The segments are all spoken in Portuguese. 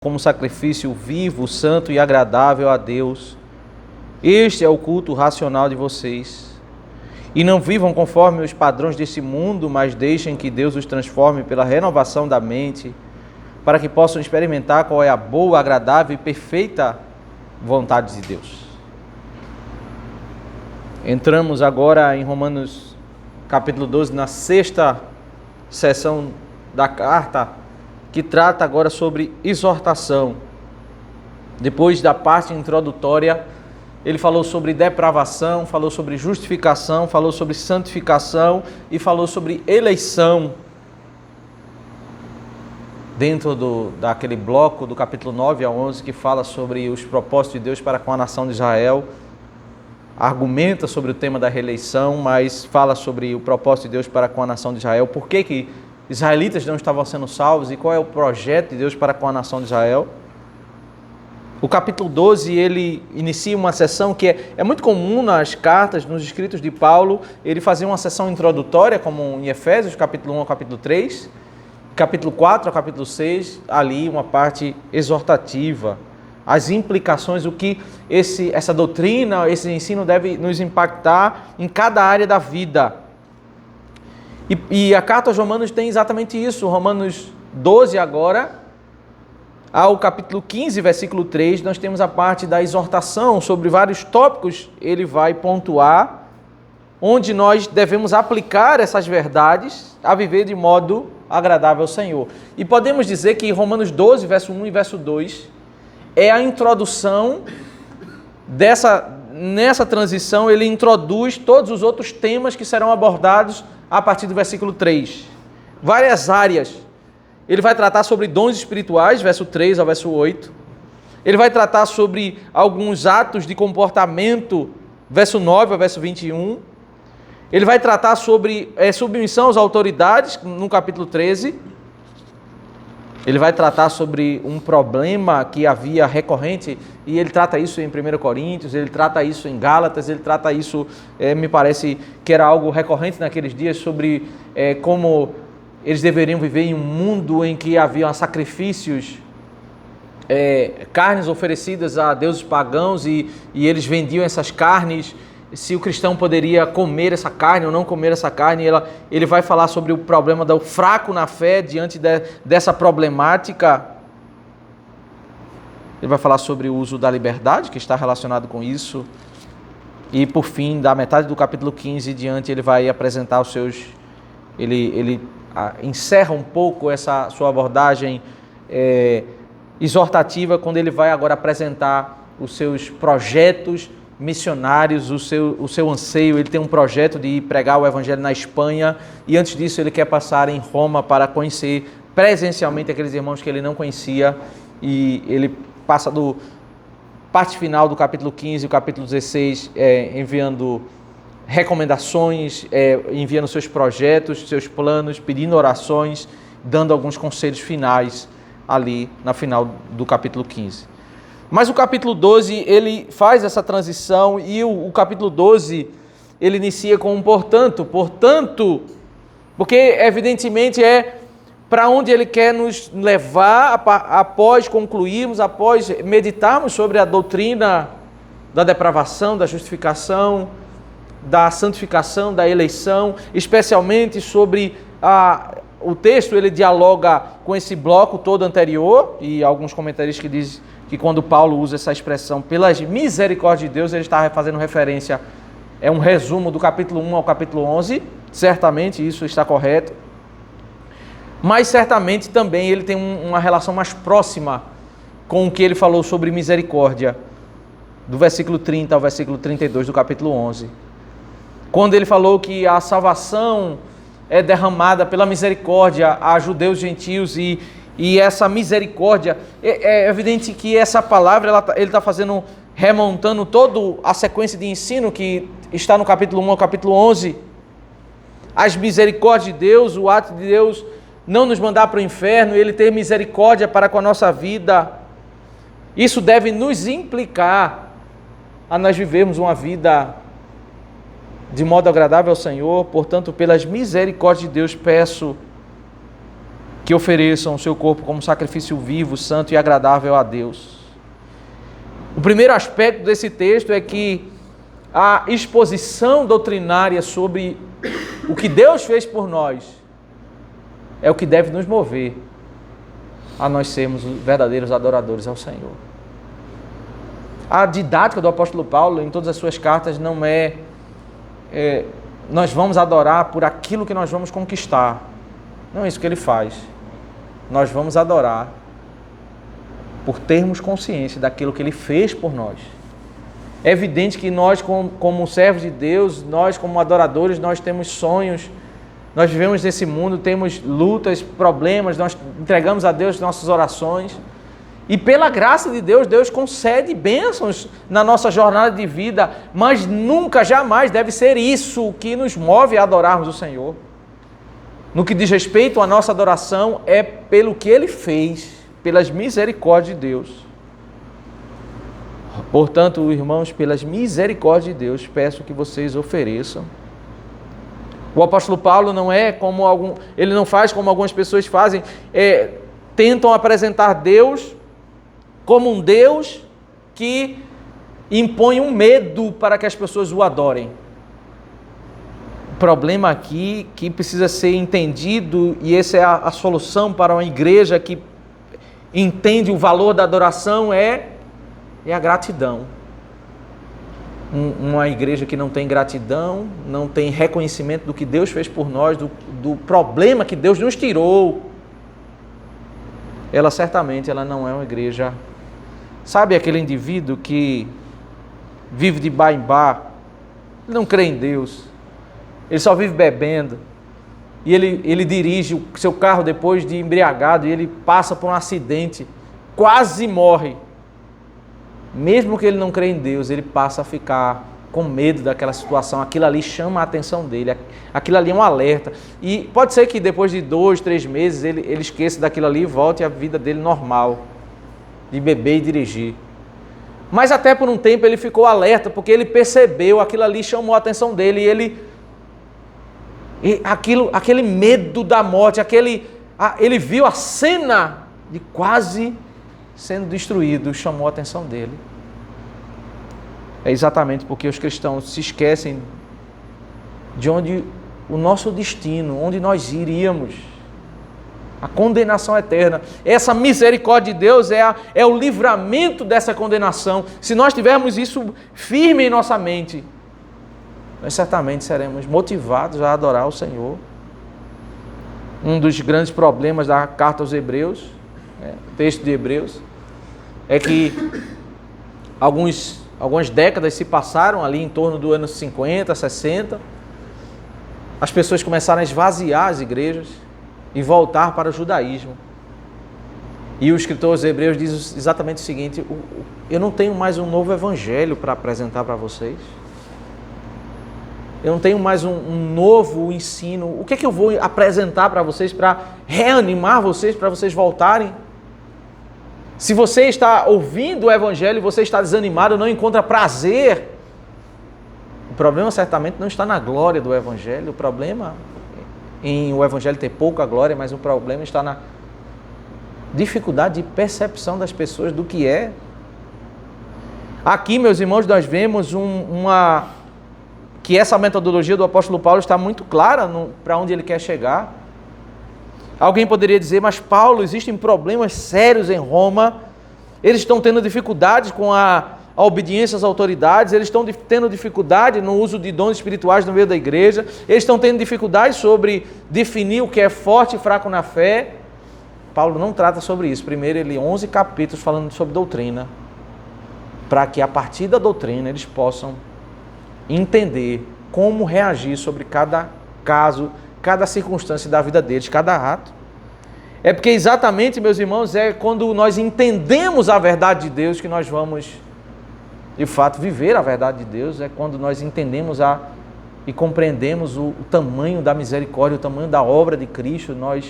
como sacrifício vivo, santo e agradável a Deus. Este é o culto racional de vocês. E não vivam conforme os padrões desse mundo, mas deixem que Deus os transforme pela renovação da mente, para que possam experimentar qual é a boa, agradável e perfeita vontade de Deus. Entramos agora em Romanos capítulo 12, na sexta sessão da carta, que trata agora sobre exortação. Depois da parte introdutória, ele falou sobre depravação, falou sobre justificação, falou sobre santificação e falou sobre eleição. Dentro daquele bloco do capítulo 9 a 11, que fala sobre os propósitos de Deus para com a nação de Israel, argumenta sobre o tema da reeleição, mas fala sobre o propósito de Deus para com a nação de Israel, por que israelitas não estavam sendo salvos e qual é o projeto de Deus para com a nação de Israel. O capítulo 12, ele inicia uma sessão que é muito comum nas cartas, nos escritos de Paulo, ele fazia uma sessão introdutória, como em Efésios, capítulo 1 ao capítulo 3, capítulo 4 ao capítulo 6, ali uma parte exortativa, as implicações, o que essa doutrina, esse ensino deve nos impactar em cada área da vida. E a carta aos Romanos tem exatamente isso. Romanos 12 agora, ao capítulo 15, versículo 3, nós temos a parte da exortação sobre vários tópicos. Ele vai pontuar onde nós devemos aplicar essas verdades a viver de modo agradável ao Senhor. E podemos dizer que Romanos 12, verso 1 e verso 2, é a introdução nessa transição. Ele introduz todos os outros temas que serão abordados a partir do versículo 3. Várias áreas. Ele vai tratar sobre dons espirituais, verso 3 ao verso 8. Ele vai tratar sobre alguns atos de comportamento, verso 9 ao verso 21. Ele vai tratar sobre submissão às autoridades, no capítulo 13. Ele vai tratar sobre um problema que havia recorrente, e ele trata isso em 1 Coríntios, ele trata isso em Gálatas, ele trata isso, me parece que era algo recorrente naqueles dias, sobre como eles deveriam viver em um mundo em que havia sacrifícios, carnes oferecidas a deuses pagãos, e eles vendiam essas carnes, se o cristão poderia comer essa carne ou não comer essa carne. Ele vai falar sobre o problema do fraco na fé diante dessa problemática. Ele vai falar sobre o uso da liberdade, que está relacionado com isso. E, por fim, da metade do capítulo 15 diante, ele vai apresentar os seus... Ele encerra um pouco essa sua abordagem exortativa, quando ele vai agora apresentar os seus projetos missionários, o seu anseio. Ele tem um projeto de ir pregar o evangelho na Espanha, e antes disso ele quer passar em Roma para conhecer presencialmente aqueles irmãos que ele não conhecia, e ele passa do parte final do capítulo 15 e o capítulo 16 enviando recomendações, enviando seus projetos, seus planos, pedindo orações, dando alguns conselhos finais ali na final do capítulo 15. Mas o capítulo 12, ele faz essa transição, e o capítulo 12, ele inicia com um portanto, porque evidentemente é para onde ele quer nos levar após concluirmos, após meditarmos sobre a doutrina da depravação, da justificação, da santificação, da eleição, especialmente sobre o texto. Ele dialoga com esse bloco todo anterior, e alguns comentaristas que dizem que quando Paulo usa essa expressão pelas misericórdias de Deus, ele está fazendo referência, é um resumo do capítulo 1 ao capítulo 11, certamente isso está correto, mas certamente também ele tem uma relação mais próxima com o que ele falou sobre misericórdia, do versículo 30 ao versículo 32 do capítulo 11, quando ele falou que a salvação é derramada pela misericórdia a judeus, gentios, e essa misericórdia, é evidente que essa palavra ele está remontando toda a sequência de ensino que está no capítulo 1 ao capítulo 11. As misericórdias de Deus, o ato de Deus não nos mandar para o inferno, Ele ter misericórdia para com a nossa vida. Isso deve nos implicar a nós vivermos uma vida de modo agradável ao Senhor. Portanto, pelas misericórdias de Deus, peço que ofereçam o seu corpo como sacrifício vivo, santo e agradável a Deus. O primeiro aspecto desse texto é que a exposição doutrinária sobre o que Deus fez por nós é o que deve nos mover a nós sermos verdadeiros adoradores ao Senhor. A didática do apóstolo Paulo em todas as suas cartas não é nós vamos adorar por aquilo que nós vamos conquistar. Não é isso que ele faz. Nós vamos adorar por termos consciência daquilo que ele fez por nós. É evidente que nós, como servos de Deus, nós como adoradores, nós temos sonhos, nós vivemos nesse mundo, temos lutas, problemas, nós entregamos a Deus nossas orações. E pela graça de Deus, Deus concede bênçãos na nossa jornada de vida, mas nunca, jamais deve ser isso que nos move a adorarmos o Senhor. No que diz respeito à nossa adoração, é pelo que Ele fez, pelas misericórdias de Deus. Portanto, irmãos, pelas misericórdias de Deus, peço que vocês ofereçam. O apóstolo Paulo ele não faz como algumas pessoas fazem, tentam apresentar Deus como um Deus que impõe um medo para que as pessoas o adorem. O problema aqui que precisa ser entendido, e essa é a solução para uma igreja que entende o valor da adoração, é a gratidão. Uma igreja que não tem gratidão, não tem reconhecimento do que Deus fez por nós, do problema que Deus nos tirou, ela certamente não é uma igreja. Sabe aquele indivíduo que vive de bar em bar, ele não crê em Deus, ele só vive bebendo, e ele dirige o seu carro depois de embriagado, e ele passa por um acidente, quase morre. Mesmo que ele não crê em Deus, ele passa a ficar com medo daquela situação. Aquilo ali chama a atenção dele, aquilo ali é um alerta. E pode ser que depois de 2, 3 meses ele esqueça daquilo ali e volte à vida dele normal, de beber e dirigir. Mas até por um tempo ele ficou alerta, porque ele percebeu, aquilo ali chamou a atenção dele, aquele medo da morte, ele viu a cena de quase sendo destruído, chamou a atenção dele. É exatamente porque os cristãos se esquecem de onde o nosso destino, onde nós iríamos, a condenação eterna. Essa misericórdia de Deus é o livramento dessa condenação. Se nós tivermos isso firme em nossa mente, nós certamente seremos motivados a adorar o Senhor. Um dos grandes problemas da carta aos Hebreus, o texto de Hebreus, é que algumas décadas se passaram ali em torno do ano 50, 60, as pessoas começaram a esvaziar as igrejas e voltar para o judaísmo. E o escritor aos Hebreus diz exatamente o seguinte: eu não tenho mais um novo evangelho para apresentar para vocês, eu não tenho mais um novo ensino. O que é que eu vou apresentar para vocês para reanimar vocês, para vocês voltarem? Se você está ouvindo o evangelho e você está desanimado, não encontra prazer, o problema certamente não está na glória do evangelho. O problema em o evangelho ter pouca glória, mas o problema está na dificuldade de percepção das pessoas do que é. Aqui, meus irmãos, nós vemos que essa metodologia do apóstolo Paulo está muito clara para onde ele quer chegar. Alguém poderia dizer: mas Paulo, existem problemas sérios em Roma, eles estão tendo dificuldades com a obediência às autoridades, eles estão tendo dificuldade no uso de dons espirituais no meio da igreja, eles estão tendo dificuldade sobre definir o que é forte e fraco na fé. Paulo não trata sobre isso. Primeiro, ele 11 capítulos falando sobre doutrina, para que a partir da doutrina eles possam entender como reagir sobre cada caso, cada circunstância da vida deles, cada ato. É porque exatamente, meus irmãos, é quando nós entendemos a verdade de Deus que nós vamos, de fato, viver a verdade de Deus. É quando nós entendemos e compreendemos o tamanho da misericórdia, o tamanho da obra de Cristo, nós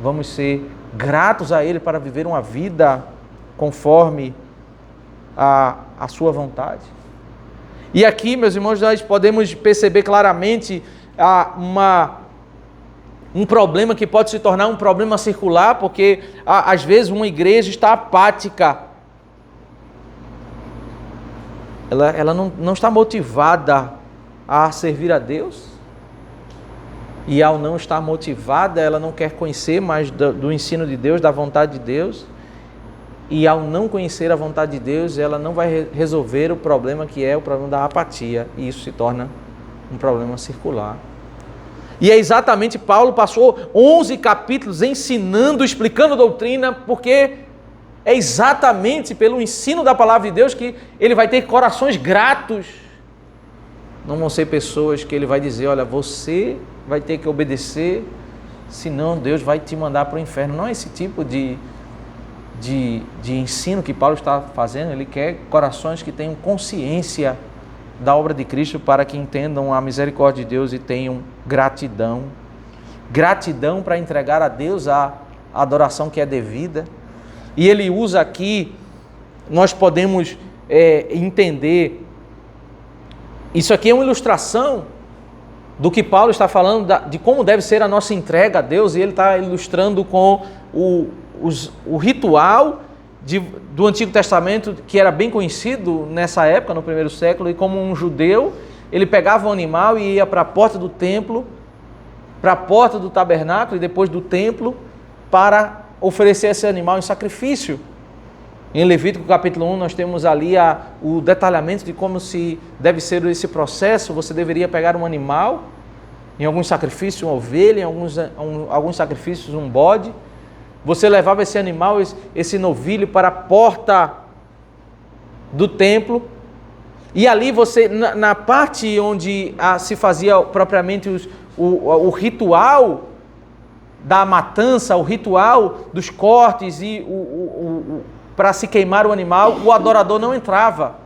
vamos ser gratos a Ele para viver uma vida conforme a sua vontade. E aqui, meus irmãos, nós podemos perceber claramente Um problema que pode se tornar um problema circular, porque às vezes uma igreja está apática. Ela não está motivada a servir a Deus. E ao não estar motivada, ela não quer conhecer mais do ensino de Deus, da vontade de Deus. E ao não conhecer a vontade de Deus, ela não vai resolver o problema que é o problema da apatia. E isso se torna um problema circular. E é exatamente, Paulo passou 11 capítulos ensinando, explicando doutrina, porque é exatamente pelo ensino da palavra de Deus que ele vai ter corações gratos. Não vão ser pessoas que ele vai dizer, olha, você vai ter que obedecer, senão Deus vai te mandar para o inferno. Não é esse tipo de ensino que Paulo está fazendo. Ele quer corações que tenham consciência da obra de Cristo, para que entendam a misericórdia de Deus e tenham gratidão. Gratidão para entregar a Deus a adoração que é devida. E ele usa aqui, nós podemos entender, isso aqui é uma ilustração do que Paulo está falando, de como deve ser a nossa entrega a Deus, e ele está ilustrando com o ritual do Antigo Testamento, que era bem conhecido nessa época, no primeiro século, e como um judeu, ele pegava um animal e ia para a porta do templo, para a porta do tabernáculo e depois do templo, para oferecer esse animal em sacrifício. Em Levítico capítulo 1 nós temos ali o detalhamento de como se deve ser esse processo. Você deveria pegar um animal, em alguns sacrifícios uma ovelha, em alguns sacrifícios um bode. Você levava esse animal, esse novilho, para a porta do templo, e ali você, na parte onde se fazia propriamente o ritual da matança, o ritual dos cortes e para se queimar o animal, o adorador não entrava.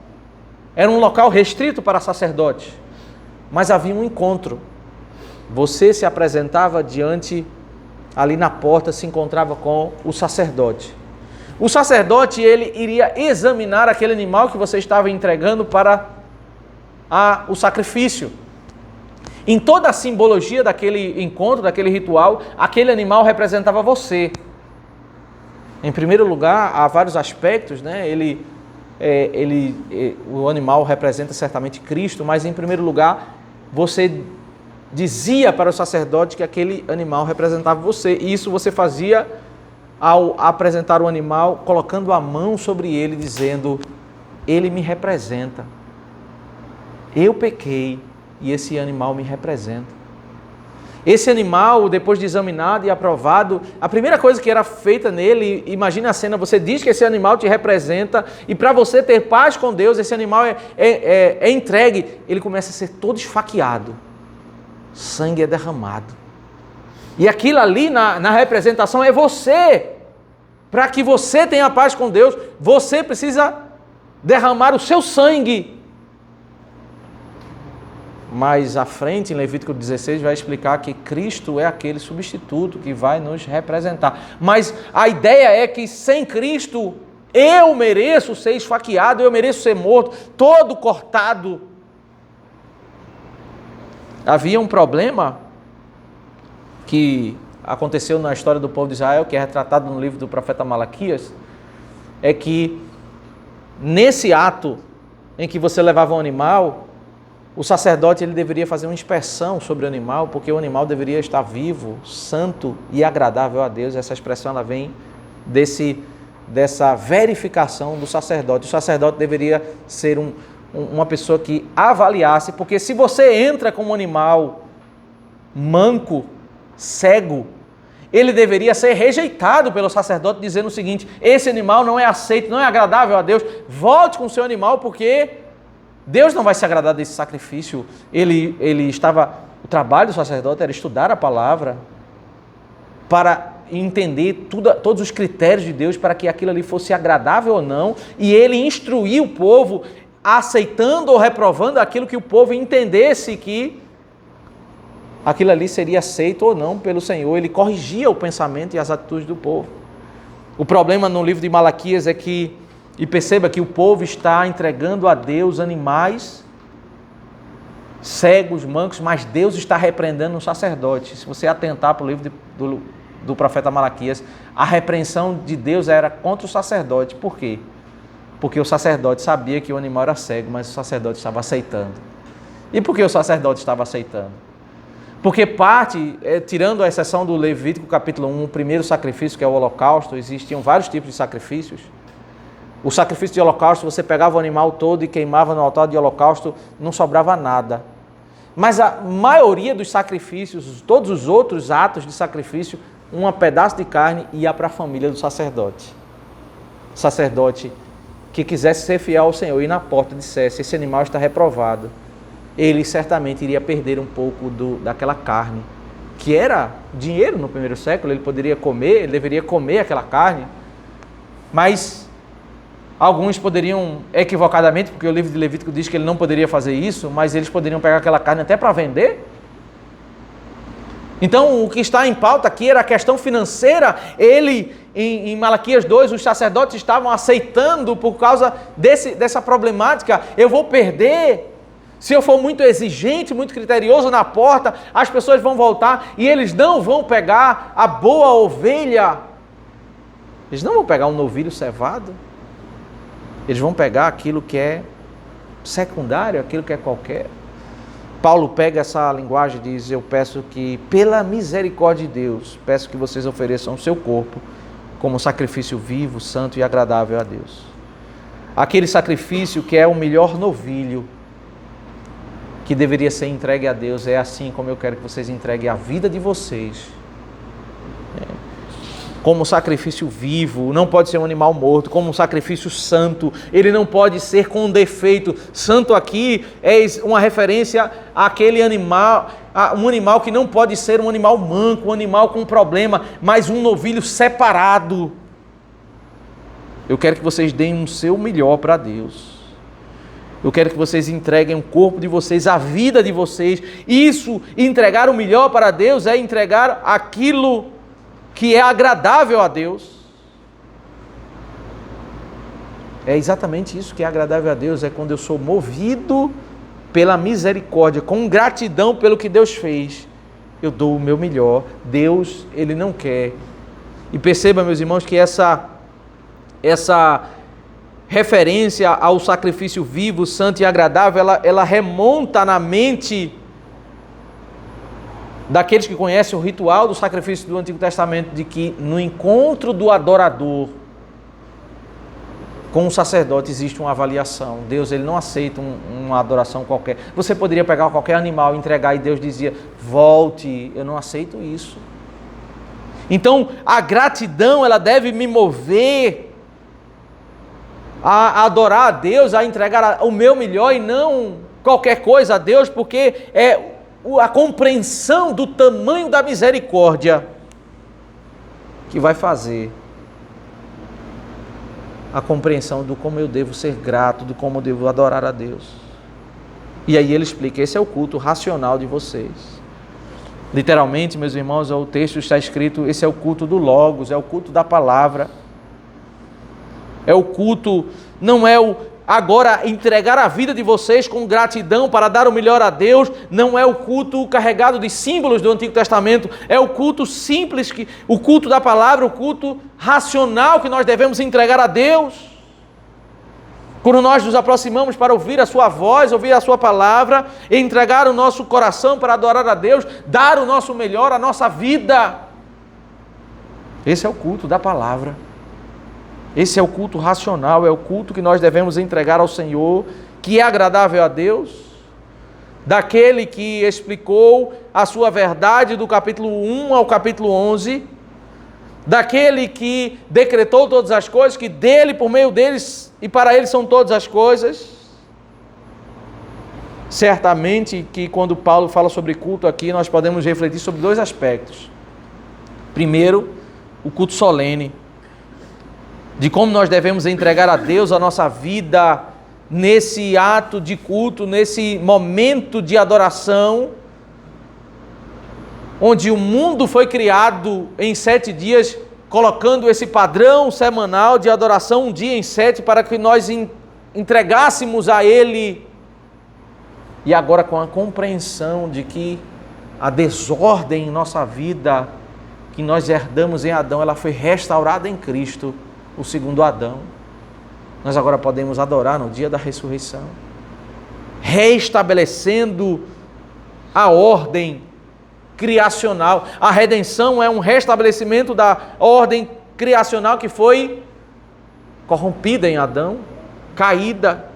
Era um local restrito para sacerdotes. Mas havia um encontro. Você se apresentava diante, ali na porta se encontrava com o sacerdote. O sacerdote, ele iria examinar aquele animal que você estava entregando para o sacrifício. Em toda a simbologia daquele encontro, daquele ritual, aquele animal representava você. Em primeiro lugar, há vários aspectos, né? O animal representa certamente Cristo, mas em primeiro lugar, você dizia para o sacerdote que aquele animal representava você. E isso você fazia ao apresentar o animal, colocando a mão sobre ele, dizendo, ele me representa. Eu pequei e esse animal me representa. Esse animal, depois de examinado e aprovado, a primeira coisa que era feita nele, imagina a cena, você diz que esse animal te representa, e para você ter paz com Deus, esse animal é entregue, ele começa a ser todo esfaqueado, sangue é derramado. E aquilo ali na representação é você. Para que você tenha paz com Deus, você precisa derramar o seu sangue. Mais à frente, em Levítico 16, vai explicar que Cristo é aquele substituto que vai nos representar. Mas a ideia é que sem Cristo, eu mereço ser esfaqueado, eu mereço ser morto, todo cortado. Havia um problema que aconteceu na história do povo de Israel, que é retratado no livro do profeta Malaquias, é que nesse ato em que você levava um animal, o sacerdote ele deveria fazer uma inspeção sobre o animal, porque o animal deveria estar vivo, santo e agradável a Deus. Essa expressão ela vem dessa verificação do sacerdote. O sacerdote deveria ser uma pessoa que avaliasse, porque se você entra com um animal manco, cego, ele deveria ser rejeitado pelo sacerdote, dizendo o seguinte, esse animal não é aceito, não é agradável a Deus, volte com o seu animal, porque Deus não vai se agradar desse sacrifício. O trabalho do sacerdote era estudar a palavra para entender todos os critérios de Deus para que aquilo ali fosse agradável ou não, e ele instruir o povo, aceitando ou reprovando aquilo que o povo entendesse que aquilo ali seria aceito ou não pelo Senhor. Ele corrigia o pensamento e as atitudes do povo. O problema no livro de Malaquias é que, e perceba que o povo está entregando a Deus animais cegos, mancos, mas Deus está repreendendo um sacerdote. Se você atentar para o livro do profeta Malaquias, a repreensão de Deus era contra o sacerdote. Por quê? Porque o sacerdote sabia que o animal era cego, mas o sacerdote estava aceitando. E por que o sacerdote estava aceitando? Porque tirando a exceção do Levítico capítulo 1, o primeiro sacrifício, que é o holocausto, existiam vários tipos de sacrifícios. O sacrifício de holocausto, você pegava o animal todo e queimava no altar de holocausto, não sobrava nada. Mas a maioria dos sacrifícios, todos os outros atos de sacrifício, um pedaço de carne ia para a família do sacerdote. O sacerdote que quisesse ser fiel ao Senhor e na porta dissesse, esse animal está reprovado, ele certamente iria perder um pouco daquela carne, que era dinheiro no primeiro século, ele poderia comer, ele deveria comer aquela carne, mas alguns poderiam, equivocadamente, porque o livro de Levítico diz que ele não poderia fazer isso, mas eles poderiam pegar aquela carne até para vender. Então, o que está em pauta aqui era a questão financeira. Em Malaquias 2, os sacerdotes estavam aceitando por causa dessa problemática. Eu vou perder. Se eu for muito exigente, muito criterioso na porta, as pessoas vão voltar e eles não vão pegar a boa ovelha. Eles não vão pegar um novilho cevado. Eles vão pegar aquilo que é secundário, aquilo que é qualquer. Paulo pega essa linguagem e diz, eu peço que, pela misericórdia de Deus, peço que vocês ofereçam o seu corpo como sacrifício vivo, santo e agradável a Deus. Aquele sacrifício que é o melhor novilho, que deveria ser entregue a Deus, é assim como eu quero que vocês entreguem a vida de vocês. Como sacrifício vivo, não pode ser um animal morto, como um sacrifício santo, ele não pode ser com defeito. Santo aqui é uma referência àquele animal, um animal que não pode ser um animal manco, um animal com problema, mas um novilho separado. Eu quero que vocês deem o seu melhor para Deus. Eu quero que vocês entreguem o corpo de vocês, a vida de vocês. Isso, entregar o melhor para Deus, é entregar aquilo que é agradável a Deus. É exatamente isso que é agradável a Deus, é quando eu sou movido pela misericórdia, com gratidão pelo que Deus fez. Eu dou o meu melhor. Deus, Ele não quer. E perceba, meus irmãos, que essa referência ao sacrifício vivo, santo e agradável, ela remonta na mente daqueles que conhecem o ritual do sacrifício do Antigo Testamento, de que no encontro do adorador com o sacerdote existe uma avaliação. Deus, Ele não aceita uma adoração qualquer. Você poderia pegar qualquer animal e entregar, e Deus dizia, volte, eu não aceito isso. Então, a gratidão, ela deve me mover a adorar a Deus, a entregar o meu melhor e não qualquer coisa a Deus, porque é a compreensão do tamanho da misericórdia que vai fazer a compreensão do como eu devo ser grato, do como eu devo adorar a Deus. E aí ele explica, esse é o culto racional de vocês. Literalmente, meus irmãos, o texto está escrito, esse é o culto do Logos, é o culto da palavra. É o culto, não é o agora entregar a vida de vocês com gratidão para dar o melhor a Deus, não é o culto carregado de símbolos do Antigo Testamento, é o culto simples, o culto da palavra, o culto racional que nós devemos entregar a Deus. Quando nós nos aproximamos para ouvir a sua voz, ouvir a sua palavra, e entregar o nosso coração para adorar a Deus, dar o nosso melhor, a nossa vida. Esse é o culto da palavra. Esse é o culto racional, é o culto que nós devemos entregar ao Senhor, que é agradável a Deus, daquele que explicou a sua verdade do capítulo 1 ao capítulo 11, daquele que decretou todas as coisas, que dele, por meio deles e para ele são todas as coisas. Certamente que quando Paulo fala sobre culto aqui, nós podemos refletir sobre dois aspectos. Primeiro, o culto solene, de como nós devemos entregar a Deus a nossa vida nesse ato de culto, nesse momento de adoração, onde o mundo foi criado em 7 dias, colocando esse padrão semanal de adoração, um dia em 7, para que nós entregássemos a Ele E agora com a compreensão de que a desordem em nossa vida que nós herdamos em Adão, ela foi restaurada em Cristo, o segundo Adão. Nós agora podemos adorar no dia da ressurreição, restabelecendo a ordem criacional. A redenção é um restabelecimento da ordem criacional que foi corrompida em Adão, caída.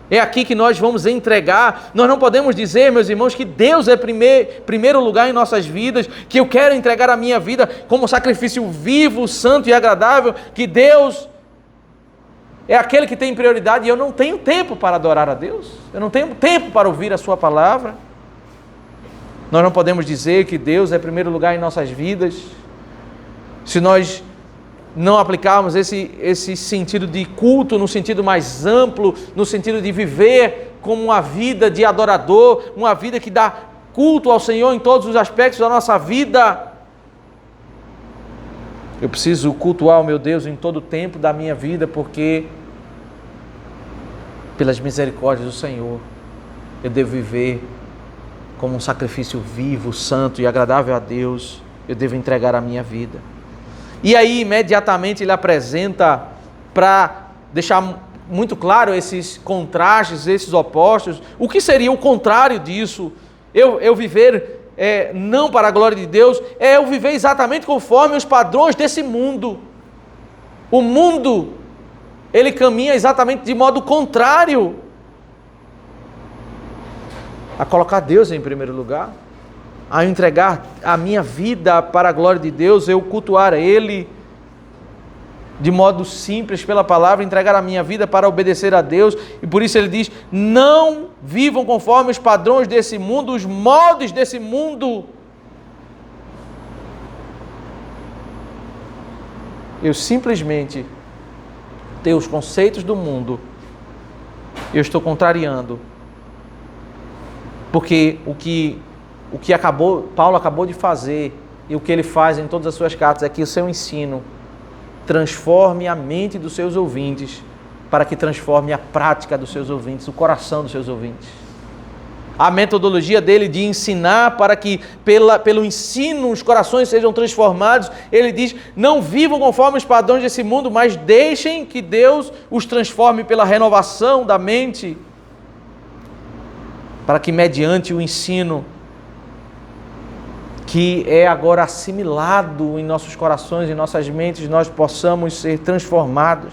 É aqui que nós vamos entregar. Nós não podemos dizer, meus irmãos, que Deus é primeiro lugar em nossas vidas, que eu quero entregar a minha vida como sacrifício vivo, santo e agradável, que Deus é aquele que tem prioridade e eu não tenho tempo para adorar a Deus, eu não tenho tempo para ouvir a sua palavra. Nós não podemos dizer que Deus é primeiro lugar em nossas vidas, se nós não aplicarmos esse sentido de culto no sentido mais amplo, no sentido de viver como uma vida de adorador, uma vida que dá culto ao Senhor em todos os aspectos da nossa vida. Eu preciso cultuar o meu Deus em todo o tempo da minha vida, porque pelas misericórdias do Senhor eu devo viver como um sacrifício vivo, santo e agradável a Deus. Eu devo entregar a minha vida. E aí imediatamente ele apresenta, para deixar muito claro esses contrastes, esses opostos, o que seria o contrário disso? Eu viver não para a glória de Deus, é eu viver exatamente conforme os padrões desse mundo. O mundo, ele caminha exatamente de modo contrário a colocar Deus em primeiro lugar, a entregar a minha vida para a glória de Deus, eu cultuar a Ele de modo simples pela palavra, entregar a minha vida para obedecer a Deus. E por isso ele diz: não vivam conforme os padrões desse mundo, os moldes desse mundo. Eu simplesmente ter os conceitos do mundo, eu estou contrariando, porque o que Paulo acabou de fazer, e o que ele faz em todas as suas cartas, é que o seu ensino transforme a mente dos seus ouvintes, para que transforme a prática dos seus ouvintes, o coração dos seus ouvintes. A metodologia dele de ensinar para que pelo ensino os corações sejam transformados, ele diz: não vivam conforme os padrões desse mundo, mas deixem que Deus os transforme pela renovação da mente, para que mediante o ensino que é agora assimilado em nossos corações, em nossas mentes, nós possamos ser transformados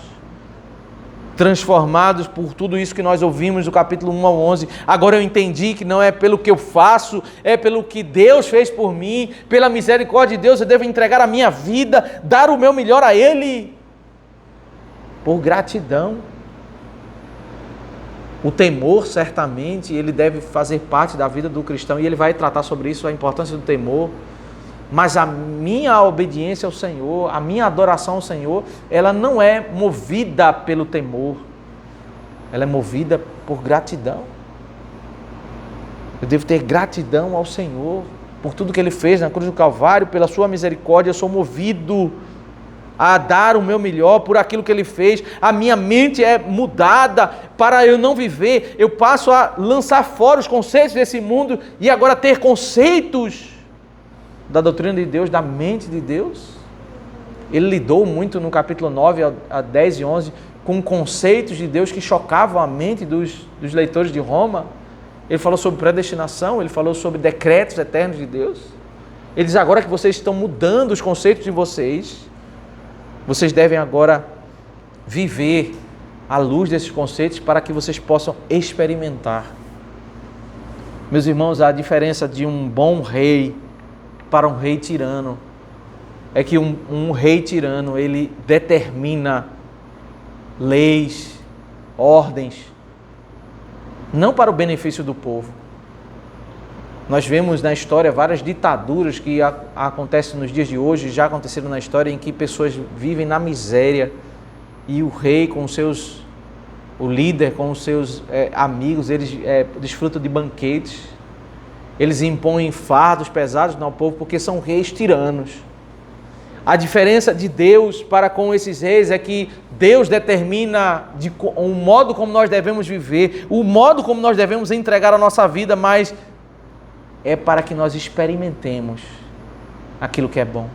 por tudo isso que nós ouvimos do capítulo 1 ao 11. Agora eu entendi que não é pelo que eu faço, é pelo que Deus fez por mim, pela misericórdia de Deus, eu devo entregar a minha vida, dar o meu melhor a Ele, por gratidão. O temor, certamente, ele deve fazer parte da vida do cristão, e ele vai tratar sobre isso, a importância do temor. Mas a minha obediência ao Senhor, a minha adoração ao Senhor, ela não é movida pelo temor, ela é movida por gratidão. Eu devo ter gratidão ao Senhor por tudo que Ele fez na cruz do Calvário, pela sua misericórdia. Eu sou movido a dar o meu melhor por aquilo que Ele fez. A minha mente é mudada para eu não viver. Eu passo a lançar fora os conceitos desse mundo e agora ter conceitos da doutrina de Deus, da mente de Deus. Ele lidou muito no capítulo 9 a 10 e 11 com conceitos de Deus que chocavam a mente dos leitores de Roma. Ele falou sobre predestinação, ele falou sobre decretos eternos de Deus. Ele diz: agora que vocês estão mudando os conceitos de vocês devem agora viver à luz desses conceitos para que vocês possam experimentar. Meus irmãos, a diferença de um bom rei para um rei tirano é que um rei tirano, ele determina leis, ordens, não para o benefício do povo. Nós vemos na história várias ditaduras que acontecem nos dias de hoje, já aconteceram na história, em que pessoas vivem na miséria e o rei o líder com os seus amigos, eles desfrutam de banquetes, eles impõem fardos pesados ao povo porque são reis tiranos. A diferença de Deus para com esses reis é que Deus determina o modo como nós devemos viver, o modo como nós devemos entregar a nossa vida, mas é para que nós experimentemos aquilo que é bom.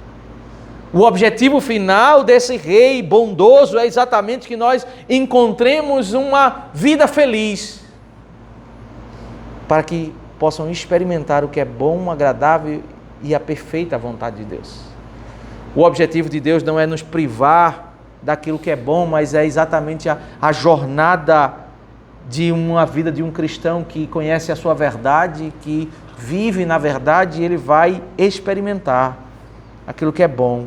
O objetivo final desse rei bondoso é exatamente que nós encontremos uma vida feliz, para que possam experimentar o que é bom, agradável e a perfeita vontade de Deus. O objetivo de Deus não é nos privar daquilo que é bom, mas é exatamente a jornada de uma vida de um cristão que conhece a sua verdade, que vive na verdade, e ele vai experimentar aquilo que é bom,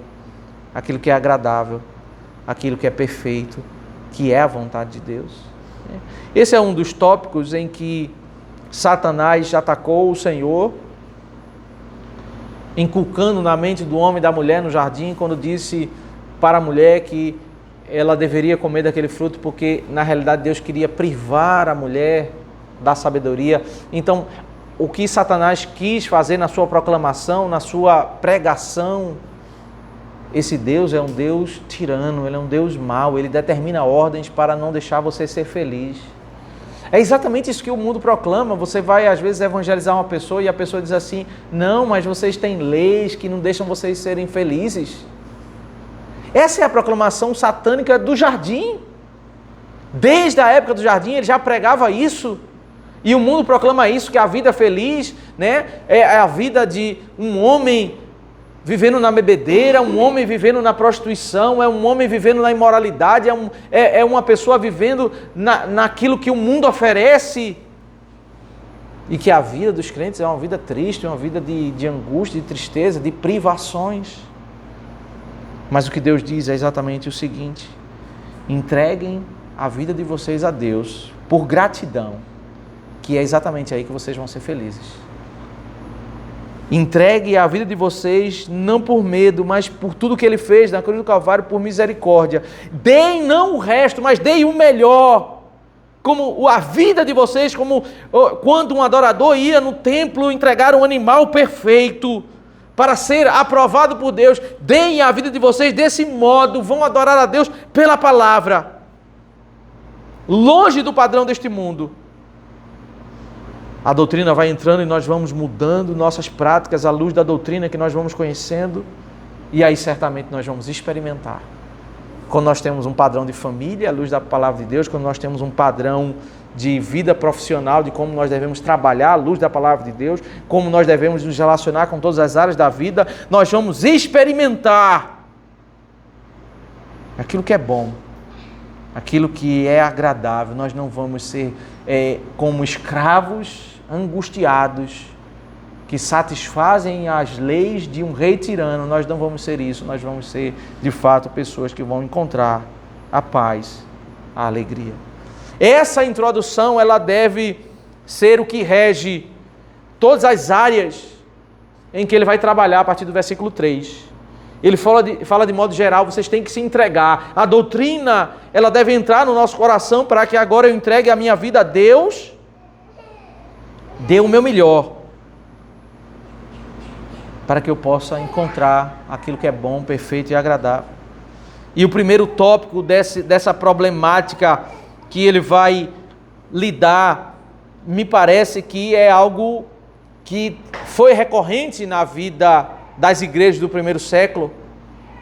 aquilo que é agradável, aquilo que é perfeito, que é a vontade de Deus. Esse é um dos tópicos em que Satanás atacou o Senhor, inculcando na mente do homem e da mulher no jardim, quando disse para a mulher que ela deveria comer daquele fruto, porque na realidade Deus queria privar a mulher da sabedoria. Então, o que Satanás quis fazer na sua proclamação, na sua pregação, esse Deus é um Deus tirano, ele é um Deus mau, ele determina ordens para não deixar você ser feliz. É exatamente isso que o mundo proclama. Você vai, às vezes, evangelizar uma pessoa e a pessoa diz assim: não, mas vocês têm leis que não deixam vocês serem felizes. Essa é a proclamação satânica do jardim. Desde a época do jardim, ele já pregava isso. E o mundo proclama isso, que a vida feliz, né, é a vida de um homem vivendo na bebedeira, um homem vivendo na prostituição, é um homem vivendo na imoralidade, é uma pessoa vivendo naquilo que o mundo oferece. E que a vida dos crentes é uma vida triste, uma vida de angústia, de tristeza, de privações. Mas o que Deus diz é exatamente o seguinte: entreguem a vida de vocês a Deus por gratidão, que é exatamente aí que vocês vão ser felizes. Entregue a vida de vocês não por medo, mas por tudo que Ele fez na cruz do Calvário, por misericórdia. Deem não o resto, mas deem o melhor. Como a vida de vocês, como quando um adorador ia no templo entregar um animal perfeito para ser aprovado por Deus. Deem a vida de vocês desse modo, vão adorar a Deus pela palavra, longe do padrão deste mundo. A doutrina vai entrando e nós vamos mudando nossas práticas à luz da doutrina que nós vamos conhecendo, e aí certamente nós vamos experimentar. Quando nós temos um padrão de família à luz da palavra de Deus, quando nós temos um padrão de vida profissional, de como nós devemos trabalhar à luz da palavra de Deus, como nós devemos nos relacionar com todas as áreas da vida, nós vamos experimentar aquilo que é bom, aquilo que é agradável. Nós não vamos ser como escravos angustiados que satisfazem as leis de um rei tirano. Nós não vamos ser isso, nós vamos ser de fato pessoas que vão encontrar a paz, a alegria. Essa introdução, ela deve ser o que rege todas as áreas em que ele vai trabalhar a partir do versículo 3. Ele fala de modo geral, vocês têm que se entregar. A doutrina, ela deve entrar no nosso coração para que agora eu entregue a minha vida a Deus, dê o meu melhor, para que eu possa encontrar aquilo que é bom, perfeito e agradável. E o primeiro tópico dessa problemática que ele vai lidar, me parece que é algo que foi recorrente na vida das igrejas do primeiro século,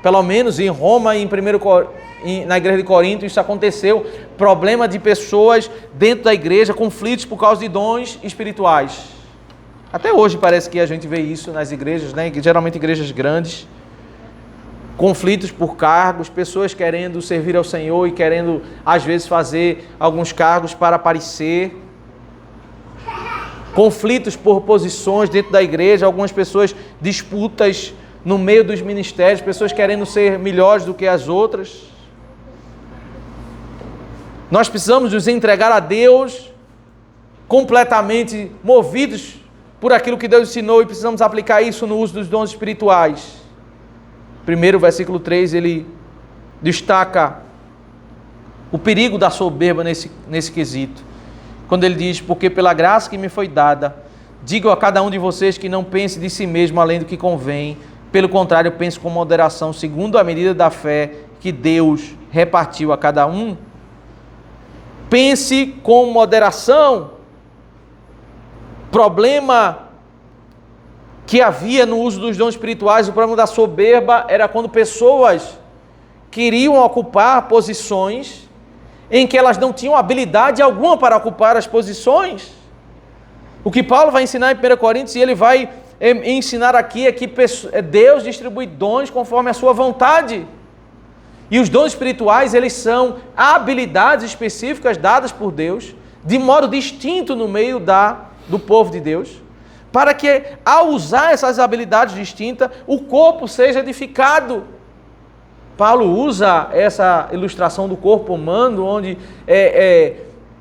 pelo menos em Roma e na igreja de Corinto isso aconteceu, problema de pessoas dentro da igreja, conflitos por causa de dons espirituais. Até hoje parece que a gente vê isso nas igrejas, né? Geralmente igrejas grandes, conflitos por cargos, pessoas querendo servir ao Senhor e querendo às vezes fazer alguns cargos para aparecer, conflitos por posições dentro da igreja, algumas pessoas disputas no meio dos ministérios, pessoas querendo ser melhores do que as outras. Nós precisamos nos entregar a Deus completamente movidos por aquilo que Deus ensinou, e precisamos aplicar isso no uso dos dons espirituais. Primeiro, o versículo 3, ele destaca o perigo da soberba nesse quesito. Quando ele diz: porque pela graça que me foi dada, digo a cada um de vocês que não pense de si mesmo além do que convém, Pelo contrário, pense com moderação, segundo a medida da fé que Deus repartiu a cada um. Pense com moderação. Problema que havia no uso dos dons espirituais, o problema da soberba era quando pessoas queriam ocupar posições em que elas não tinham habilidade alguma para ocupar as posições. O que Paulo vai ensinar em 1 Coríntios, e ele vai ensinar aqui, é que Deus distribui dons conforme a sua vontade. E os dons espirituais, eles são habilidades específicas dadas por Deus, de modo distinto no meio do povo de Deus, para que, ao usar essas habilidades distintas, o corpo seja edificado. Paulo usa essa ilustração do corpo humano, onde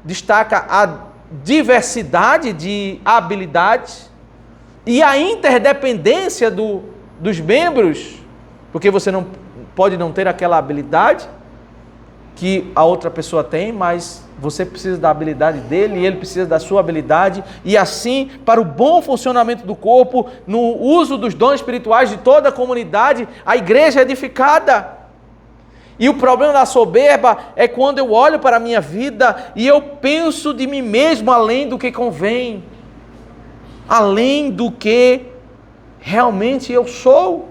destaca a diversidade de habilidades e a interdependência dos membros, porque você não pode não ter aquela habilidade que a outra pessoa tem, mas você precisa da habilidade dele e ele precisa da sua habilidade, e assim, para o bom funcionamento do corpo, no uso dos dons espirituais de toda a comunidade, a igreja é edificada. E o problema da soberba é quando eu olho para a minha vida e eu penso de mim mesmo além do que convém, além do que realmente eu sou.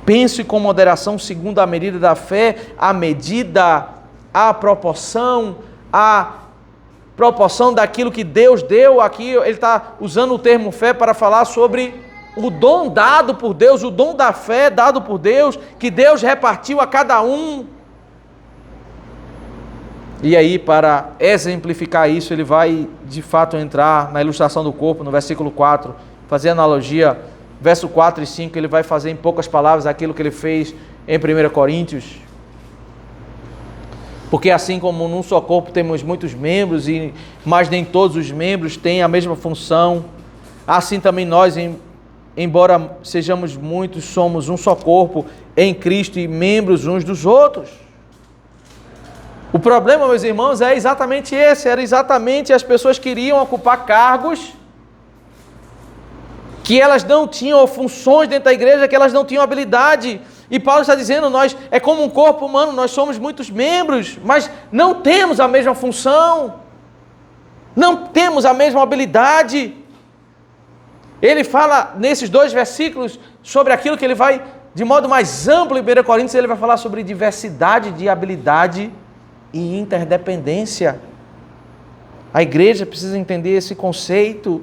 Pense com moderação, segundo a medida da fé, a proporção daquilo que Deus deu. Aqui ele está usando o termo fé para falar sobre o dom dado por Deus, o dom da fé dado por Deus, que Deus repartiu a cada um. E aí, para exemplificar isso, ele vai de fato entrar na ilustração do corpo, no versículo 4, fazer analogia, verso 4 e 5, ele vai fazer em poucas palavras aquilo que ele fez em 1 Coríntios. Porque assim como num só corpo temos muitos membros, mas nem todos os membros têm a mesma função, assim também nós, embora sejamos muitos, somos um só corpo em Cristo e membros uns dos outros. O problema, meus irmãos, é exatamente esse. Era exatamente as pessoas queriam ocupar cargos que elas não tinham, funções dentro da igreja que elas não tinham habilidade. E Paulo está dizendo, nós é como um corpo humano, nós somos muitos membros, mas não temos a mesma função, não temos a mesma habilidade. Ele fala nesses 2 versículos sobre aquilo que ele vai, de modo mais amplo, em 1 Coríntios, ele vai falar sobre diversidade de habilidade e interdependência. A igreja precisa entender esse conceito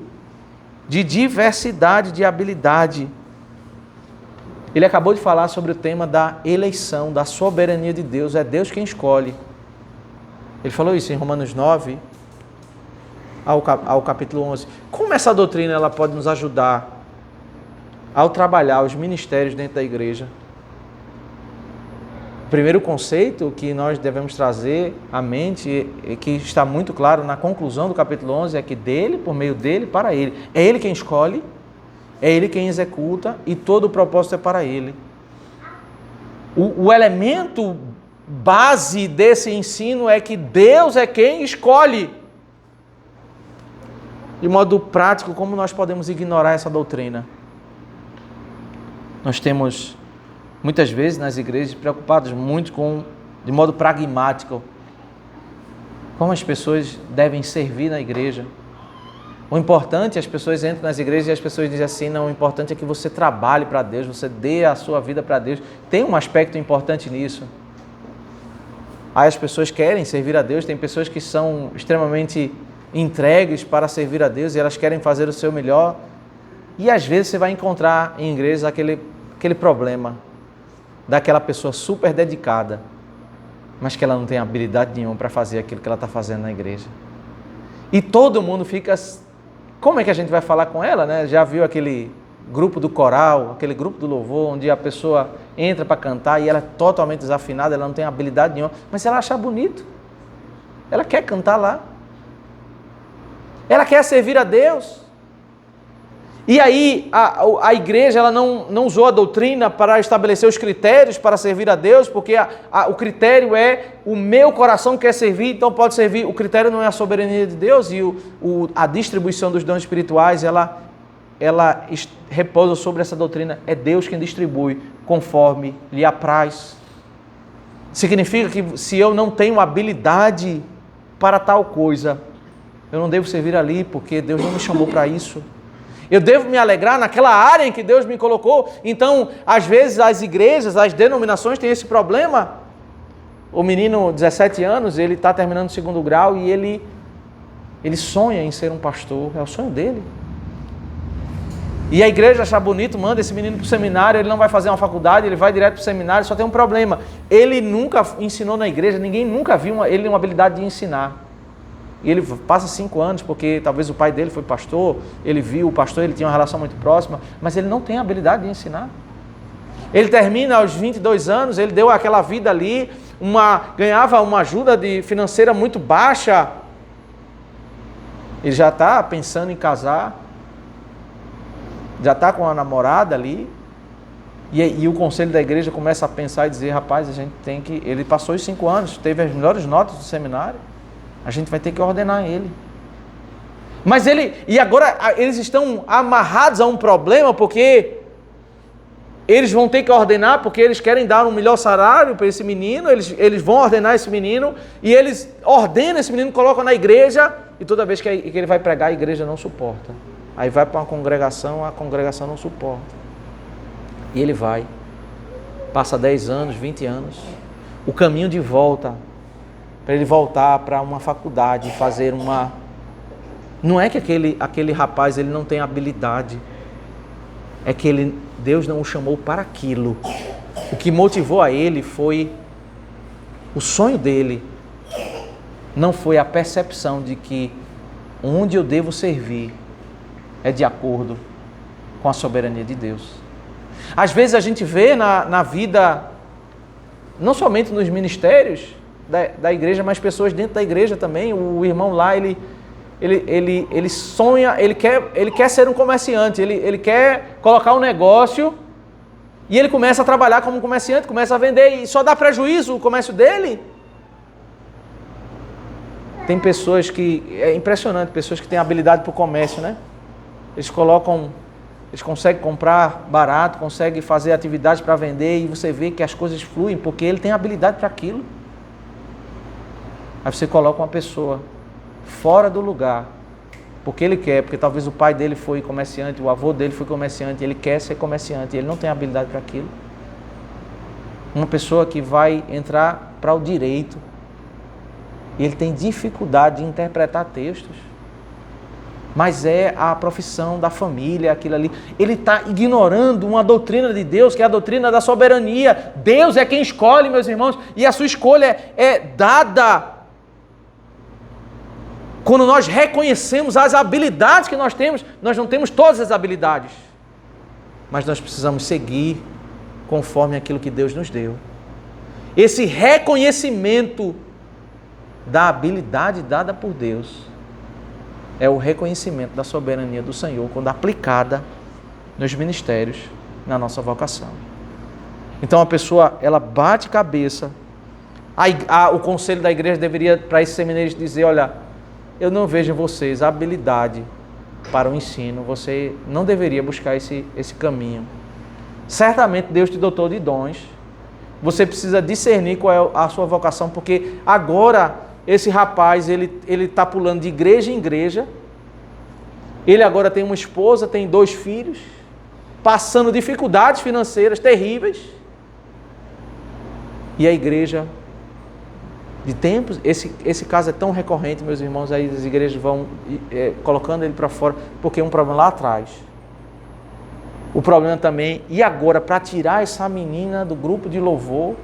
de diversidade de habilidade. Ele acabou de falar sobre o tema da eleição, da soberania de Deus. É Deus quem escolhe. Ele falou isso em Romanos 9, ao capítulo 11. Como essa doutrina ela pode nos ajudar ao trabalhar os ministérios dentro da igreja? O primeiro conceito que nós devemos trazer à mente, que está muito claro na conclusão do capítulo 11, é que dele, por meio dele, para ele. É ele quem escolhe, é ele quem executa e todo o propósito é para ele. O elemento base desse ensino é que Deus é quem escolhe. De modo prático, como nós podemos ignorar essa doutrina? Nós temos muitas vezes nas igrejas preocupados muito de modo pragmático, como as pessoas devem servir na igreja. O importante, as pessoas entram nas igrejas e as pessoas dizem assim, não, o importante é que você trabalhe para Deus, você dê a sua vida para Deus. Tem um aspecto importante nisso. Aí as pessoas querem servir a Deus, tem pessoas que são extremamente entregues para servir a Deus e elas querem fazer o seu melhor. E às vezes você vai encontrar em igrejas aquele problema daquela pessoa super dedicada, mas que ela não tem habilidade nenhuma para fazer aquilo que ela está fazendo na igreja. E todo mundo fica, como é que a gente vai falar com ela, né? Já viu aquele grupo do coral, aquele grupo do louvor, onde a pessoa entra para cantar e ela é totalmente desafinada, ela não tem habilidade nenhuma, mas se ela achar bonito, ela quer cantar lá. Ela quer servir a Deus. E aí a igreja ela não usou a doutrina para estabelecer os critérios para servir a Deus, porque o critério é o meu coração quer servir, então pode servir. O critério não é a soberania de Deus e a distribuição dos dons espirituais, ela ela repousa sobre essa doutrina. É Deus quem distribui conforme lhe apraz. Significa que se eu não tenho habilidade para tal coisa, eu não devo servir ali, porque Deus não me chamou para isso. Eu devo me alegrar naquela área em que Deus me colocou. Então, às vezes, as igrejas, as denominações têm esse problema. O menino, 17 anos, ele está terminando o 2º grau e ele sonha em ser um pastor. É o sonho dele. E a igreja acha bonito, manda esse menino para o seminário, ele não vai fazer uma faculdade, ele vai direto para o seminário, só tem um problema. Ele nunca ensinou na igreja, ninguém nunca viu ele uma habilidade de ensinar. E ele passa 5 anos, porque talvez o pai dele foi pastor, ele viu o pastor, ele tinha uma relação muito próxima, mas ele não tem a habilidade de ensinar. Ele termina aos 22 anos, ele deu aquela vida ali, ganhava uma ajuda financeira muito baixa. Ele já está pensando em casar, já está com uma namorada ali, e o conselho da igreja começa a pensar e dizer, rapaz, a gente tem que... Ele passou os 5 anos, teve as melhores notas do seminário, a gente vai ter que ordenar ele. Mas e agora eles estão amarrados a um problema, porque eles vão ter que ordenar, porque eles querem dar um melhor salário para esse menino, eles vão ordenar esse menino, e eles ordenam esse menino, colocam na igreja, e toda vez que ele vai pregar, a igreja não suporta. Aí vai para uma congregação, a congregação não suporta. E ele vai, passa 10 anos, 20 anos, o caminho de volta, para ele voltar para uma faculdade, fazer uma... Não é que aquele rapaz ele não tem habilidade, é que Deus não o chamou para aquilo. O que motivou a ele foi o sonho dele, não foi a percepção de que onde eu devo servir é de acordo com a soberania de Deus. Às vezes a gente vê na vida, não somente nos ministérios da igreja, mas pessoas dentro da igreja também. O irmão lá, ele sonha, ele quer ser um comerciante, ele quer colocar um negócio e ele começa a trabalhar como comerciante, começa a vender e só dá prejuízo o comércio dele. Tem pessoas é impressionante, pessoas que têm habilidade para o comércio, né? Eles conseguem comprar barato, conseguem fazer atividades para vender e você vê que as coisas fluem porque ele tem habilidade para aquilo. Aí você coloca uma pessoa fora do lugar, porque ele quer, porque talvez o pai dele foi comerciante, o avô dele foi comerciante, ele quer ser comerciante, ele não tem habilidade para aquilo. Uma pessoa que vai entrar para o direito, e ele tem dificuldade de interpretar textos, mas é a profissão da família, aquilo ali. Ele está ignorando uma doutrina de Deus, que é a doutrina da soberania. Deus é quem escolhe, meus irmãos, e a sua escolha é dada quando nós reconhecemos as habilidades que nós temos. Nós não temos todas as habilidades, mas nós precisamos seguir conforme aquilo que Deus nos deu. Esse reconhecimento da habilidade dada por Deus é o reconhecimento da soberania do Senhor quando aplicada nos ministérios, na nossa vocação. Então a pessoa, ela bate cabeça. O conselho da igreja deveria, para esses seminários, dizer, olha, eu não vejo em vocês habilidade para o ensino, você não deveria buscar esse caminho. Certamente Deus te dotou de dons, você precisa discernir qual é a sua vocação, porque agora esse rapaz, ele está pulando de igreja em igreja, ele agora tem uma esposa, tem 2 filhos, passando dificuldades financeiras terríveis, e a igreja, de tempos, esse caso é tão recorrente, meus irmãos, aí as igrejas vão colocando ele para fora, porque é um problema lá atrás. O problema também, e agora, para tirar essa menina do grupo de louvor,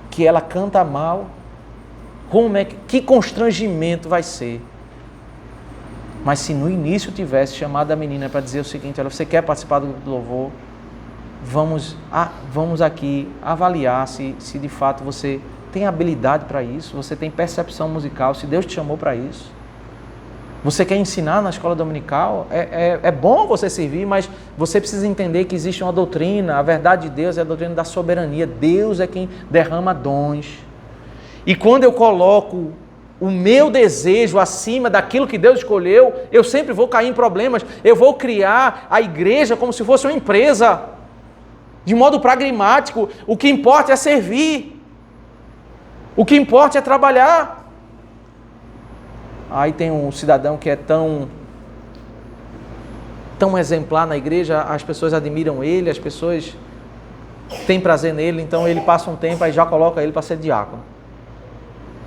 que ela canta mal, que constrangimento vai ser? Mas se no início tivesse chamado a menina para dizer o seguinte, olha, você quer participar do grupo de louvor? Vamos aqui avaliar se de fato você tem habilidade para isso, você tem percepção musical, se Deus te chamou para isso. Você quer ensinar na escola dominical? É bom você servir, mas você precisa entender que existe uma doutrina, a verdade de Deus é a doutrina da soberania. Deus é quem derrama dons. E quando eu coloco o meu desejo acima daquilo que Deus escolheu, eu sempre vou cair em problemas. Eu vou criar a igreja como se fosse uma empresa, de modo pragmático. O que importa é servir. O que importa é trabalhar. Aí tem um cidadão que é tão exemplar na igreja, as pessoas admiram ele, as pessoas têm prazer nele, então ele passa um tempo e já coloca ele para ser diácono.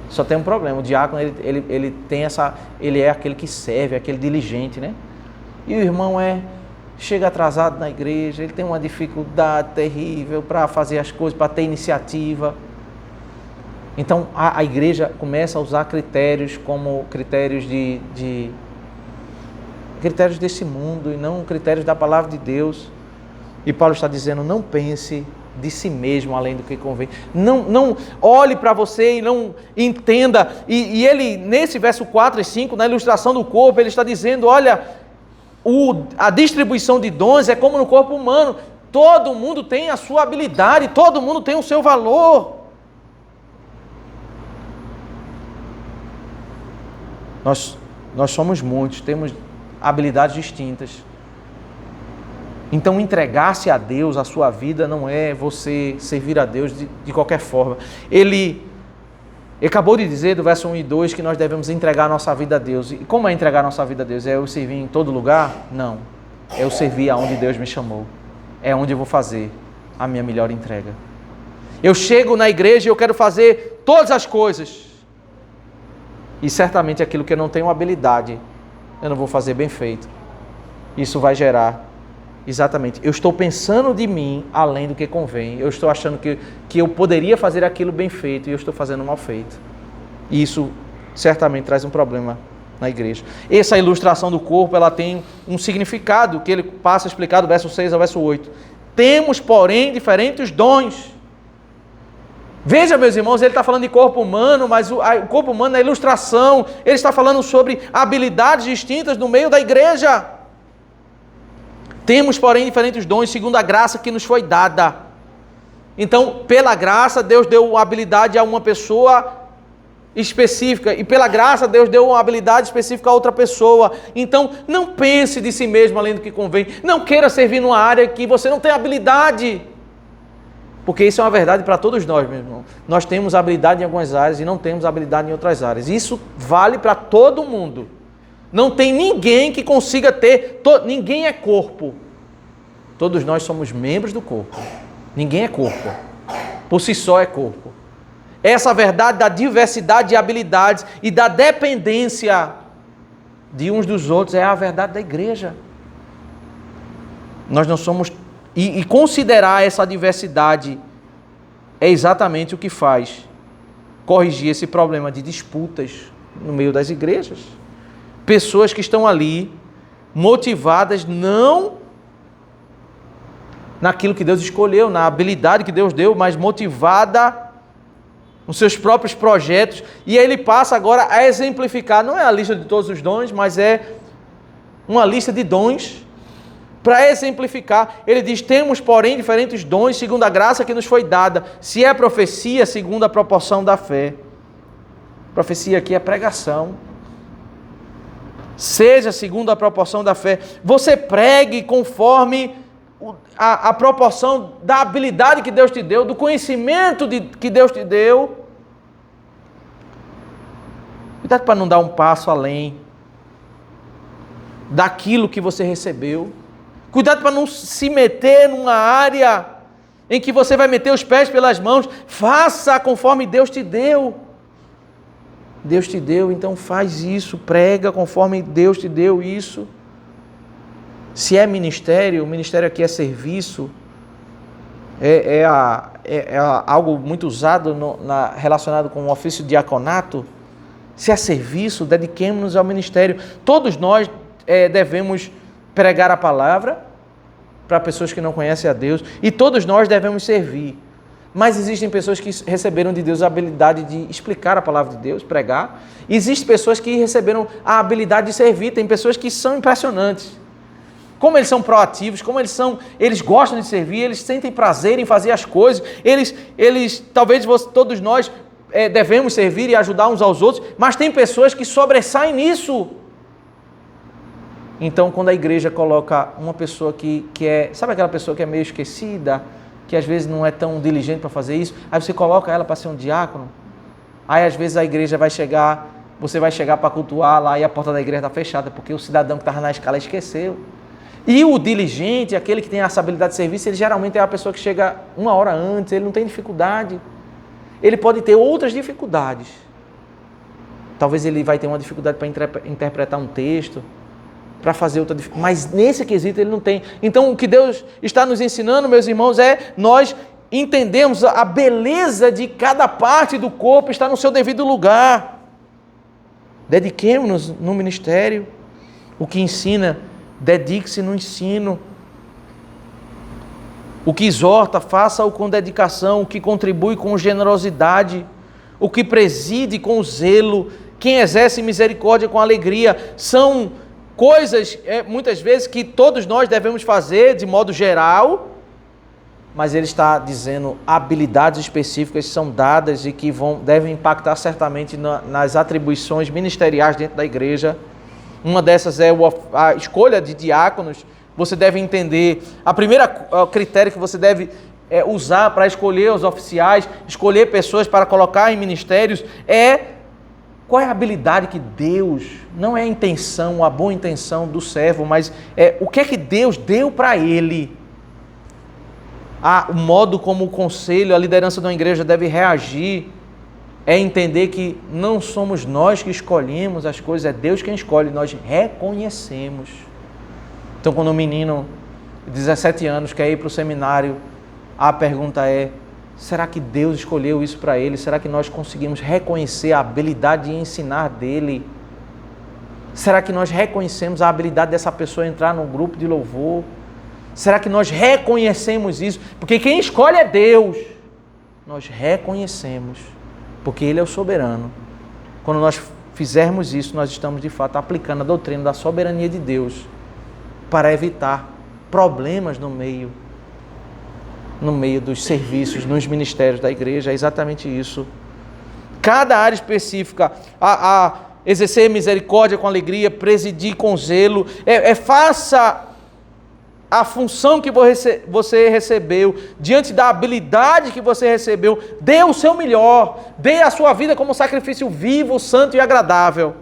Só tem um problema, o diácono ele é aquele que serve, aquele diligente, né? E o irmão chega atrasado na igreja, ele tem uma dificuldade terrível para fazer as coisas, para ter iniciativa. Então a igreja começa a usar critérios como critérios critérios desse mundo e não critérios da palavra de Deus. E Paulo está dizendo, não pense de si mesmo além do que convém. Não olhe para você e não entenda. E ele, nesse verso 4 e 5, na ilustração do corpo, ele está dizendo, olha, a distribuição de dons é como no corpo humano. Todo mundo tem a sua habilidade, todo mundo tem o seu valor. Nós somos muitos, temos habilidades distintas. Então, entregar-se a Deus, a sua vida, não é você servir a Deus de qualquer forma. Ele acabou de dizer, do verso 1 e 2, que nós devemos entregar a nossa vida a Deus. E como é entregar a nossa vida a Deus? É eu servir em todo lugar? Não. É eu servir aonde Deus me chamou. É onde eu vou fazer a minha melhor entrega. Eu chego na igreja e eu quero fazer todas as coisas. E certamente aquilo que eu não tenho habilidade, eu não vou fazer bem feito. Isso vai gerar, exatamente, eu estou pensando de mim além do que convém. Eu estou achando que eu poderia fazer aquilo bem feito e eu estou fazendo mal feito. E isso certamente traz um problema na igreja. Essa ilustração do corpo, ela tem um significado que ele passa a explicar do verso 6 ao verso 8. Temos, porém, diferentes dons. Veja, meus irmãos, ele está falando de corpo humano, mas o corpo humano é ilustração. Ele está falando sobre habilidades distintas no meio da igreja. Temos, porém, diferentes dons, segundo a graça que nos foi dada. Então, pela graça, Deus deu habilidade a uma pessoa específica, e pela graça, Deus deu uma habilidade específica a outra pessoa. Então, não pense de si mesmo além do que convém. Não queira servir numa área que você não tem habilidade. Porque isso é uma verdade para todos nós, meu irmão. Nós temos habilidade em algumas áreas e não temos habilidade em outras áreas. Isso vale para todo mundo. Não tem ninguém que consiga ter... Ninguém é corpo. Todos nós somos membros do corpo. Ninguém é corpo. Por si só é corpo. Essa verdade da diversidade de habilidades e da dependência de uns dos outros é a verdade da igreja. Nós não somos... E considerar essa diversidade é exatamente o que faz corrigir esse problema de disputas no meio das igrejas. Pessoas que estão ali motivadas não naquilo que Deus escolheu, na habilidade que Deus deu, mas motivada nos seus próprios projetos. E aí ele passa agora a exemplificar, não é a lista de todos os dons, mas é uma lista de dons. Para exemplificar, ele diz, temos, porém, diferentes dons, segundo a graça que nos foi dada. Se é profecia, segundo a proporção da fé. Profecia aqui é pregação. Seja segundo a proporção da fé. Você pregue conforme a proporção da habilidade que Deus te deu, do conhecimento que Deus te deu. Cuidado para não dar um passo além daquilo que você recebeu. Cuidado para não se meter numa área em que você vai meter os pés pelas mãos. Faça conforme Deus te deu. Deus te deu, então faz isso. Prega conforme Deus te deu isso. Se é ministério, o ministério aqui é serviço. É algo muito usado relacionado com o ofício de diaconato. Se é serviço, dediquemos-nos ao ministério. Todos nós devemos pregar a palavra para pessoas que não conhecem a Deus, e todos nós devemos servir. Mas existem pessoas que receberam de Deus a habilidade de explicar a palavra de Deus, pregar. E existem pessoas que receberam a habilidade de servir. Tem pessoas que são impressionantes. Como eles são proativos, como eles gostam de servir, eles sentem prazer em fazer as coisas. Talvez todos nós devemos servir e ajudar uns aos outros, mas tem pessoas que sobressaem nisso. Então, quando a igreja coloca uma pessoa que sabe aquela pessoa que é meio esquecida, que às vezes não é tão diligente para fazer isso, aí você coloca ela para ser um diácono, aí às vezes a igreja você vai chegar para cultuar lá e a porta da igreja está fechada, porque o cidadão que estava na escala esqueceu. E o diligente, aquele que tem essa habilidade de serviço, ele geralmente é a pessoa que chega 1 hora antes, ele não tem dificuldade. Ele pode ter outras dificuldades. Talvez ele vai ter uma dificuldade para interpretar um texto, para fazer outra dificuldade, mas nesse quesito ele não tem. Então o que Deus está nos ensinando, meus irmãos, é nós entendemos a beleza de cada parte do corpo está no seu devido lugar. Dediquemos-nos no ministério. O que ensina, dedique-se no ensino. O que exorta, faça-o com dedicação. O que contribui com generosidade. O que preside com zelo. Quem exerce misericórdia com alegria. São coisas, muitas vezes, que todos nós devemos fazer de modo geral, mas ele está dizendo habilidades específicas são dadas e que devem impactar certamente nas atribuições ministeriais dentro da igreja. Uma dessas é a escolha de diáconos. Você deve entender, a primeira critério que você deve usar para escolher os oficiais, escolher pessoas para colocar em ministérios, qual é a habilidade que Deus, não é a intenção, a boa intenção do servo, mas o que é que Deus deu para ele. O modo como o conselho, a liderança de uma igreja deve reagir, é entender que não somos nós que escolhemos as coisas, é Deus quem escolhe, nós reconhecemos. Então, quando um menino de 17 anos quer ir para o seminário, a pergunta é: será que Deus escolheu isso para ele? Será que nós conseguimos reconhecer a habilidade de ensinar dele? Será que nós reconhecemos a habilidade dessa pessoa entrar num grupo de louvor? Será que nós reconhecemos isso? Porque quem escolhe é Deus. Nós reconhecemos, porque Ele é o soberano. Quando nós fizermos isso, nós estamos de fato aplicando a doutrina da soberania de Deus para evitar problemas no meio dos serviços, nos ministérios da igreja. É exatamente isso. Cada área específica, a exercer misericórdia com alegria, presidir com zelo, faça a função que você recebeu, diante da habilidade que você recebeu, dê o seu melhor, dê a sua vida como sacrifício vivo, santo e agradável.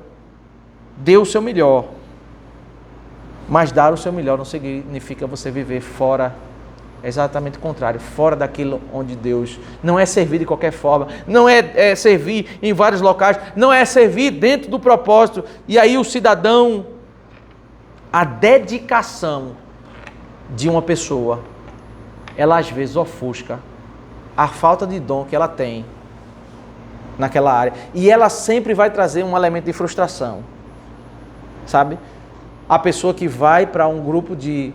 Dê o seu melhor. Mas dar o seu melhor não significa você viver fora. É exatamente o contrário, fora daquilo onde Deus não é servir de qualquer forma, não é servir em vários locais, não é servir dentro do propósito. E aí o cidadão, a dedicação de uma pessoa, ela às vezes ofusca a falta de dom que ela tem naquela área. E ela sempre vai trazer um elemento de frustração, sabe? A pessoa que vai para um grupo de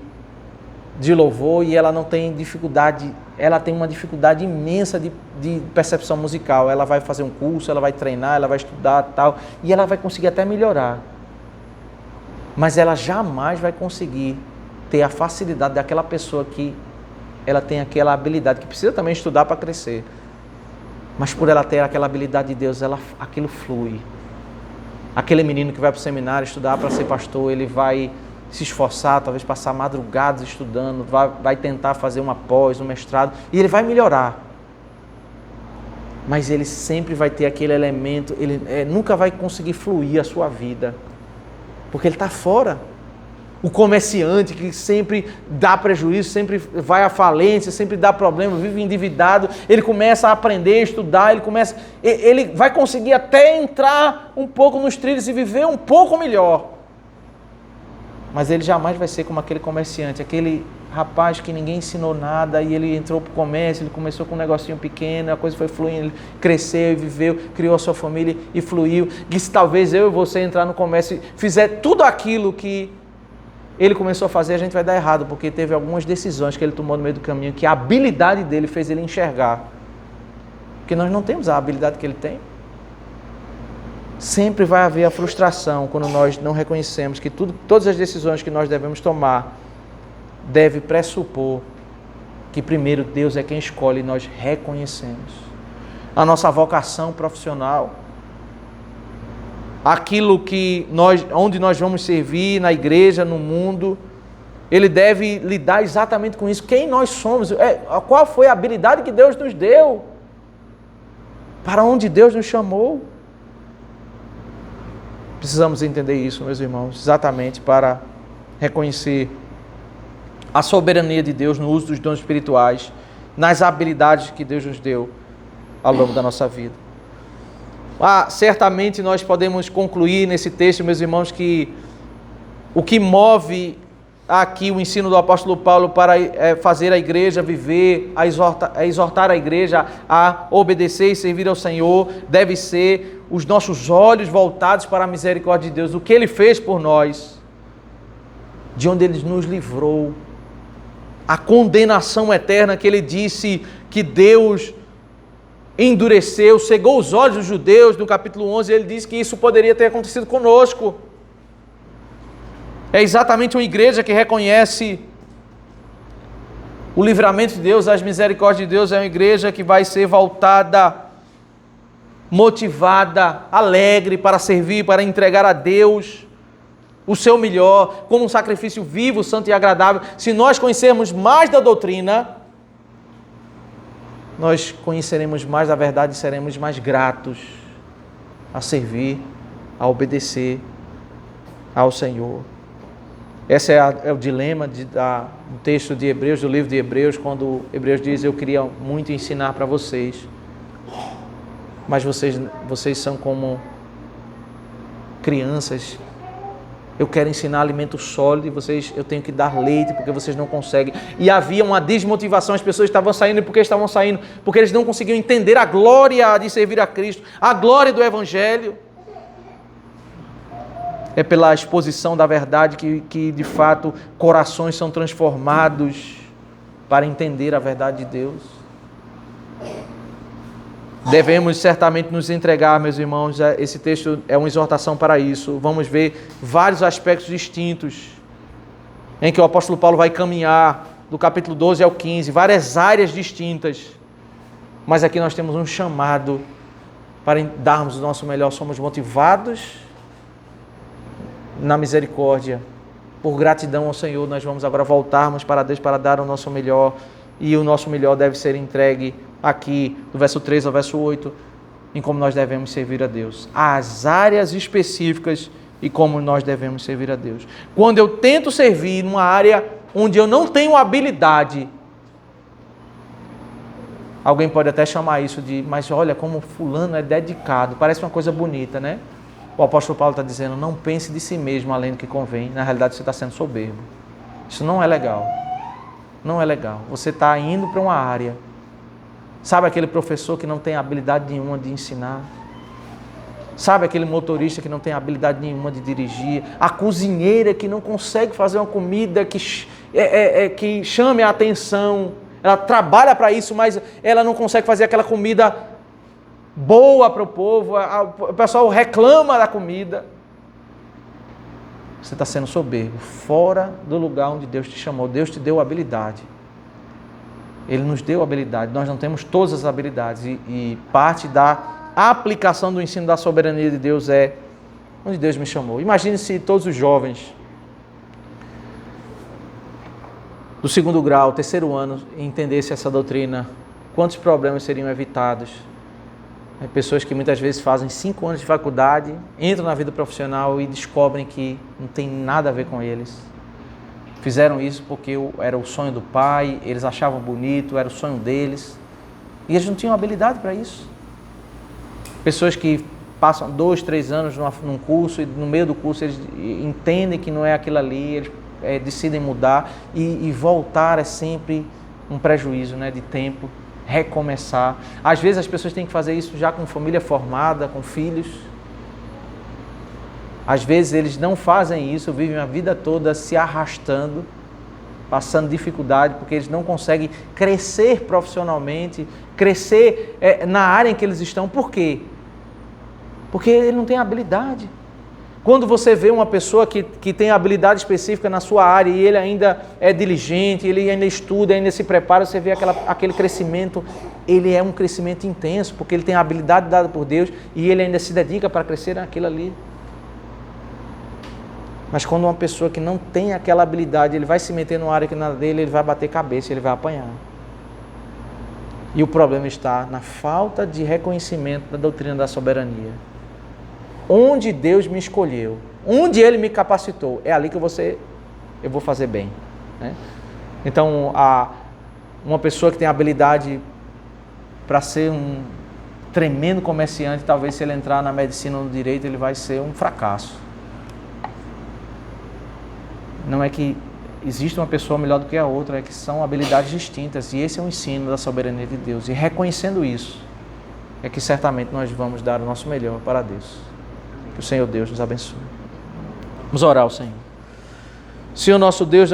louvor e ela não tem dificuldade, ela tem uma dificuldade imensa de percepção musical. Ela vai fazer um curso, ela vai treinar, ela vai estudar tal, e ela vai conseguir até melhorar. Mas ela jamais vai conseguir ter a facilidade daquela pessoa que ela tem aquela habilidade, que precisa também estudar para crescer. Mas por ela ter aquela habilidade de Deus, aquilo flui. Aquele menino que vai para o seminário estudar para ser pastor, ele vai se esforçar, talvez passar madrugadas estudando, vai tentar fazer uma pós, um mestrado, e ele vai melhorar. Mas ele sempre vai ter aquele elemento, ele nunca vai conseguir fluir a sua vida, porque ele está fora. O comerciante que sempre dá prejuízo, sempre vai à falência, sempre dá problema, vive endividado, ele começa a aprender, a estudar, ele vai conseguir até entrar um pouco nos trilhos e viver um pouco melhor. Mas ele jamais vai ser como aquele comerciante, aquele rapaz que ninguém ensinou nada e ele entrou para o comércio, ele começou com um negocinho pequeno, a coisa foi fluindo, ele cresceu e viveu, criou a sua família e fluiu. E se talvez eu e você entrar no comércio e fizer tudo aquilo que ele começou a fazer, a gente vai dar errado, porque teve algumas decisões que ele tomou no meio do caminho, que a habilidade dele fez ele enxergar. Porque nós não temos a habilidade que ele tem. Sempre vai haver a frustração quando nós não reconhecemos que todas as decisões que nós devemos tomar deve pressupor que primeiro Deus é quem escolhe e nós reconhecemos. a nossa vocação profissional, onde nós vamos servir na igreja, no mundo. Ele deve lidar exatamente com isso. Quem nós somos? Qual foi a habilidade que Deus nos deu? Para onde Deus nos chamou? Precisamos entender isso, meus irmãos, exatamente para reconhecer a soberania de Deus no uso dos dons espirituais, nas habilidades que Deus nos deu ao longo da nossa vida. Certamente nós podemos concluir nesse texto, meus irmãos, que o que move aqui o ensino do apóstolo Paulo para fazer a igreja viver, exortar a igreja a obedecer e servir ao Senhor, deve ser os nossos olhos voltados para a misericórdia de Deus, o que Ele fez por nós, de onde Ele nos livrou, a condenação eterna que Ele disse que Deus endureceu, cegou os olhos dos judeus. No capítulo 11 Ele disse que isso poderia ter acontecido conosco. É exatamente uma igreja que reconhece o livramento de Deus, as misericórdias de Deus. É uma igreja que vai ser voltada, motivada, alegre para servir, para entregar a Deus o seu melhor, como um sacrifício vivo, santo e agradável. Se nós conhecermos mais da doutrina, nós conheceremos mais da verdade e seremos mais gratos a servir, a obedecer ao Senhor. Esse é o dilema do texto de Hebreus, do livro de Hebreus, quando Hebreus diz: eu queria muito ensinar para vocês, mas vocês são como crianças. Eu quero ensinar alimento sólido e eu tenho que dar leite porque vocês não conseguem. E havia uma desmotivação, as pessoas estavam saindo. Por que estavam saindo? Porque eles não conseguiam entender a glória de servir a Cristo, a glória do Evangelho. É pela exposição da verdade que de fato corações são transformados para entender a verdade de Deus. Devemos certamente nos entregar, meus irmãos. Esse texto é uma exortação para isso. Vamos ver vários aspectos distintos em que o apóstolo Paulo vai caminhar do capítulo 12 ao 15, várias áreas distintas. Mas aqui nós temos um chamado para darmos o nosso melhor. Somos motivados na misericórdia, por gratidão ao Senhor. Nós vamos agora voltarmos para Deus para dar o nosso melhor, e o nosso melhor deve ser entregue aqui, do verso 3 ao verso 8, em como nós devemos servir a Deus, as áreas específicas e como nós devemos servir a Deus. Quando eu tento servir numa área onde eu não tenho habilidade, alguém pode até chamar isso mas olha como fulano é dedicado, parece uma coisa bonita, né? O apóstolo Paulo está dizendo: não pense de si mesmo além do que convém. Na realidade você está sendo soberbo. Isso não é legal. Não é legal. Você está indo para uma área. Sabe aquele professor que não tem habilidade nenhuma de ensinar? Sabe aquele motorista que não tem habilidade nenhuma de dirigir? A cozinheira que não consegue fazer uma comida que chame a atenção. Ela trabalha para isso, mas ela não consegue fazer aquela comida boa para o povo. O pessoal reclama da comida. Você está sendo soberbo, fora do lugar onde Deus te chamou. Deus te deu habilidade. Ele nos deu habilidade. Nós não temos todas as habilidades. E parte da aplicação do ensino da soberania de Deus é onde Deus me chamou. Imagine se todos os jovens do 2º grau, 3º ano, entendessem essa doutrina. Quantos problemas seriam evitados? Pessoas que muitas vezes fazem 5 anos de faculdade, entram na vida profissional e descobrem que não tem nada a ver com eles. Fizeram isso porque era o sonho do pai, eles achavam bonito, era o sonho deles. E eles não tinham habilidade para isso. Pessoas que passam 2, 3 anos num curso e no meio do curso eles entendem que não é aquilo ali, eles decidem mudar e voltar é sempre um prejuízo, né, de tempo. Recomeçar. Às vezes as pessoas têm que fazer isso já com família formada, com filhos. Às vezes eles não fazem isso, vivem a vida toda se arrastando, passando dificuldade, porque eles não conseguem crescer profissionalmente, crescer na área em que eles estão. Por quê? Porque ele não tem habilidade. Quando você vê uma pessoa que tem habilidade específica na sua área e ele ainda é diligente, ele ainda estuda, ainda se prepara, você vê aquele crescimento, ele é um crescimento intenso, porque ele tem a habilidade dada por Deus e ele ainda se dedica para crescer naquilo ali. Mas quando uma pessoa que não tem aquela habilidade, ele vai se meter numa área que não é dele, ele vai bater cabeça, ele vai apanhar. E o problema está na falta de reconhecimento da doutrina da soberania. Onde Deus me escolheu, onde Ele me capacitou, é ali que eu vou fazer bem. Né? Então, uma pessoa que tem habilidade para ser um tremendo comerciante, talvez se ele entrar na medicina ou no direito, ele vai ser um fracasso. Não é que existe uma pessoa melhor do que a outra, é que são habilidades distintas, e esse é o ensino da soberania de Deus. E reconhecendo isso, é que certamente nós vamos dar o nosso melhor para Deus. Que o Senhor Deus nos abençoe. Vamos orar ao Senhor. Senhor nosso Deus,